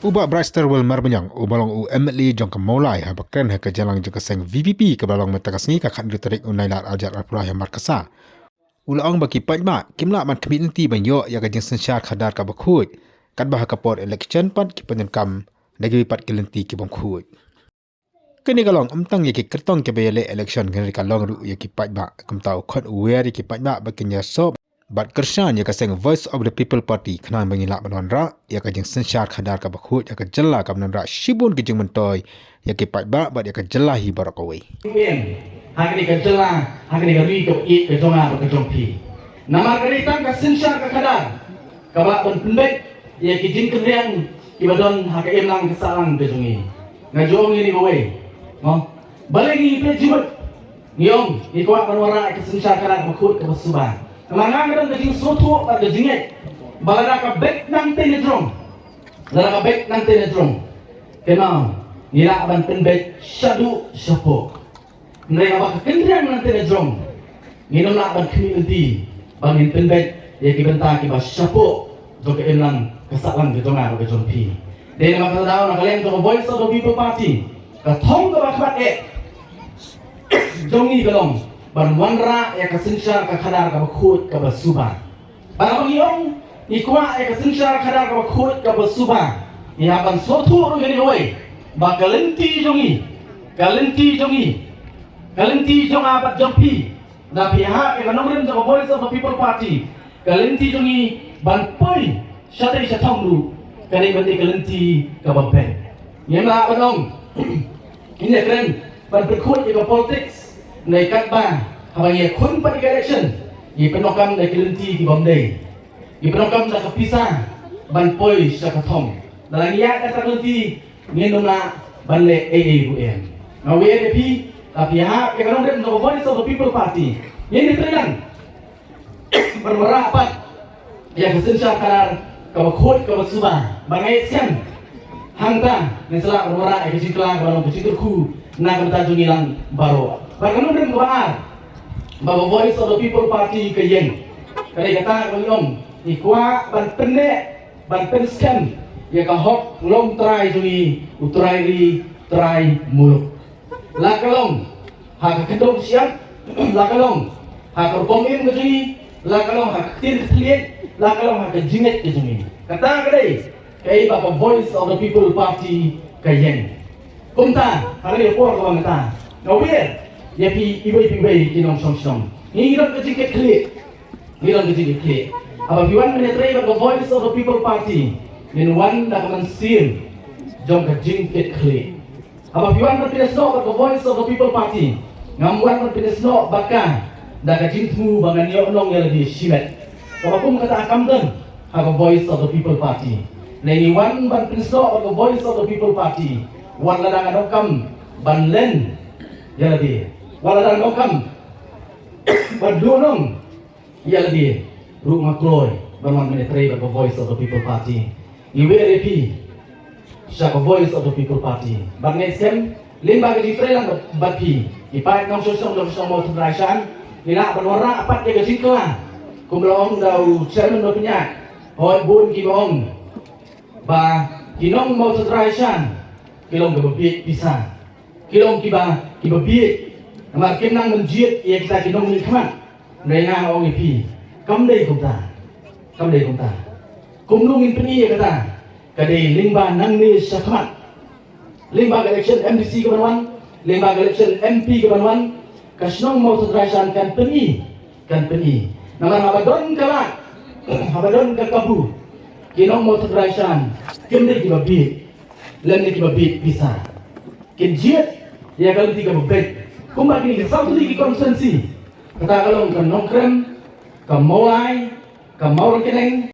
Ubak Brigster will marbanyang ubalong u Emily jong kemolai ha bakren ha kejalang jong keseng VVP ke balong metakas ni kakat diterik unai lat ajar alpurah yang markasa. Ulaong bagi pajma kimla man community banyo ya kajeng sensyar khadar ka bakhut kat bah kapor election pat ki penyengkam negeri pat kelenti ki bongkhut. Kini kalong amtang ya ki kertong ke bayale election ngeri kalong ru ya ki pajma kumtau khot uwer ki pajma bakinya sob bat kershan ya kaseng Voice of the People Party kena mengilak menonra ya kajeng sensyar khadar ka bakhut ya kajela ka menonra shibun kejeng mentoy ya ki pajma bat ya kajela hi barakawai. Hakni ka jela, hakni ka ri ka i ka jonga ka jompi. Nama kari tang ka sensyar ka khadar. Ka ba ton pendek ya ki jing kriang ki badon ha ka emlang ka salang ka jongi. Nga jong ni bawe. Mo balengi pe jibat. Niong ni ko ka wara ka sensyar ka bakhut ka basuba. Mangang ka jing soto ka jinget. Balada ka bek nang tenedrong. Balada ka bek nang tenedrong. Kenal nila ban pendek syadu syapok. Mereka bakal kendrian nanti nejrong. Minum nak ban community bangin penbet ya ki benta ki bas syapo jo ke emlang kesalang ke jonga ke jompi. Dia nak tahu nak kalian to Voice of the People Party. Ka thong ka bakbat jongi belong ban wanra ya ka sensyar ka khadar ka bakhut ka basuba. Barang iong ikwa ya ka sensyar khadar ka bakhut ka basuba. Ya ban sotu ro ni hoy. Bakalenti jongi. Kalenti jongi. Kalenti jong abat jompi na pihak yang nomor jong Voice of the People Party kalenti jongi ban poi syate syatong lu kali bandi kalenti ka baben yema banong ini keren ban berkhut ke politics nei kat ba habang ye khun pa election ye penokam nei kalenti di bomdei ye penokam da kapisa ban poi syatong dalam ya kata kalenti ngenona ban le AAUM na WDP tapi ya, yang orang dari Voice of the People Party yang diterang bermerapat yang kesensyar kadar kebakhut kebasuba bangai sian hangta nesela bermerak yang keciklah balong kecikurku nak bertajuk hilang baru bahkan orang kebaar bahwa Voice of the People Party ke yang kali kata kaliom ikwa ban pendek ban penskan ya kahok long try jungi utrai ri try muluk lakalong hak kedong siap lakalong hak pongin ke jungi lakalong hak tin kliet lakalong hak jinget ke jungi kata kadai kai bapa Voice of the People Party kayen kumta hari por ko ngata nawir ya pi ibai kinong som ni ron ke jinget kliet ni ron ke jinget kliet apa piwan menetrei bapa Voice of the People Party nin wan dak mansir jong ke jinget kliet apa piwan berpinesno ke Voice of the People Party ngamuan berpinesno baka dak jintmu bangan yo nong ya lebih simet apa pun kata akamden ke Voice of the People Party neni wan berpinesno ke Voice of the People Party wan ladang adokam ban len ya lebih wan ladang adokam berdunong ya lebih rumah kloy berman menetrei ke Voice of the People Party IWRP siapa Voice of the People Party bangai sem limba ke ditrelang bapi ipai nong sosong mau teraisan ila berwarna apat ke singklah kumlong dau chairman do penyak hoi bun ki bong ba kinong mau teraisan kilong ke bebit pisang kilong ki bebit namar kenang menjiet ia kita kinong ni khamat nenga ong ipi kamdei kumta kumnungin peni kata kadai limba nang ni syakmat limba election MDC ke Banwan limba election MP ke Banwan kasnong mau teraisan kan peni nama habadon kala habadon ke kabu kinong mau teraisan kende ki babit len ki babit bisa kinjiet ya kalau tiga babit kumba kini satu lagi konsensi kata kalau kan nongkrem ke mulai ke mau keneng